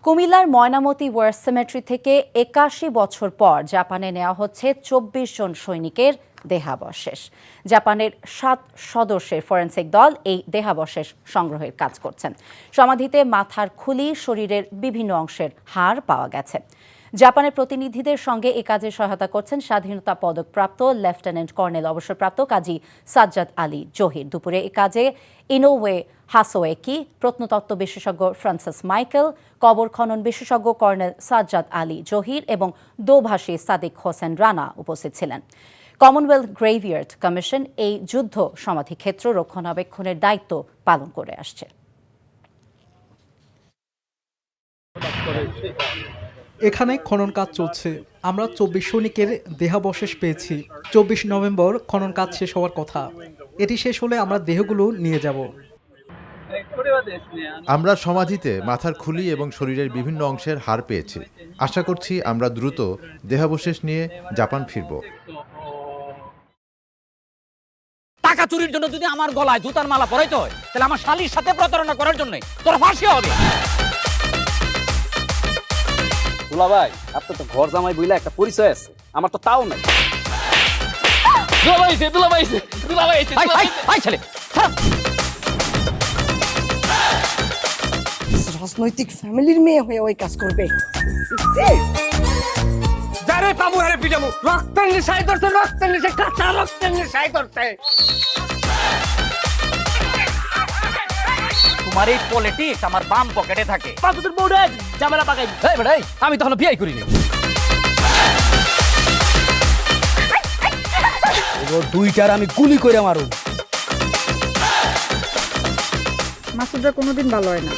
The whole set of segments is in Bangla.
কুমিল্লার ময়নামতি ওয়ার সিমেট্রি থেকে ৮১ বছর পর জাপানে নেওয়া হচ্ছে ২৪ জন সৈনিকের দেহাবশেষ। জাপানের ৭ সদস্যের ফরেনসিক দল এই দেহাবশেষ সংগ্রহের কাজ করছেন। সমাধিতে মাথার খুলি, শরীরের বিভিন্ন অংশের হাড় পাওয়া গেছে। জাপানের প্রতিনিধিদের সঙ্গে এ কাজে সহায়তা করছেন স্বাধীনতা পদকপ্রাপ্ত লেফটেন্যান্ট কর্নেল অবসরপ্রাপ্ত কাজী সাজ্জাদ আলী জহির। দুপুরে এ কাজে ইনোওয়ে হাসোয়েকি, প্রত্নতত্ত্ব বিশেষজ্ঞ ফ্রান্সিস মাইকেল, কবর খনন বিশেষজ্ঞ কর্নেল সাজ্জাদ আলী জহির এবং দোভাষী সাদিক হোসেন রানা উপস্থিত ছিলেন। কমনওয়েলথ গ্রেভিয়ার্ড কমিশন এই যুদ্ধ সমাধিক্ষেত্র রক্ষণাবেক্ষণের দায়িত্ব পালন করে আসছে। এখানে খনন কাজ চলছে। আমরা ২৪ সৈনিকের দেহাবশেষ পেয়েছি। ২৪ নভেম্বর খনন কাজ শেষ হওয়ার কথা। এটি শেষ হলে আমরা দেহগুলো নিয়ে যাব। আমরা সমাধিতে মাথার খুলি এবং শরীরের বিভিন্ন অংশের হাড় পেয়েছি। আশা করছি আমরা দ্রুত দেহাবশেষ নিয়ে জাপান ফিরব। টাকা চুরির জন্য যদি আমার গলায় জুতার মালা পরাইতে হয়, তাহলে আমার শালীর সাথে প্রতারণা করার জন্য তোর ফাঁসি হবে। দুলা ভাই, আপনার তো ঘর জামাই বইলা একটা পরিচয় আছে, আমার তো তাও নাই। রাজনৈতিক ফ্যামিলির মেয়ে হয়ে ওই কাজ করবে। যারে পাবো হারে পিটামু, রক্তের নেশায় ধরতে, রক্তের নেশায়, কাঁচা রক্তের নেশায় ধরতে। তোমার এই পলিটিক্স আমার বাম পকেটে থাকে। পাঁচদের বউরে ঝামেলা পাকাই। এই বেটা, আমি তখন বিয়ে করিনি। দুইটার আমি গুলি করে মারু। মাসুদরা কোনোদিন ভালো হয় না।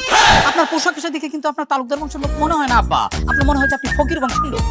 আপনার পোশাক আশাক দেখে কিন্তু আপনার তালুকদার বংশের লোক মনে হয় না আব্বা। আপনার মনে হয় যে আপনি ফকির বংশের লোক।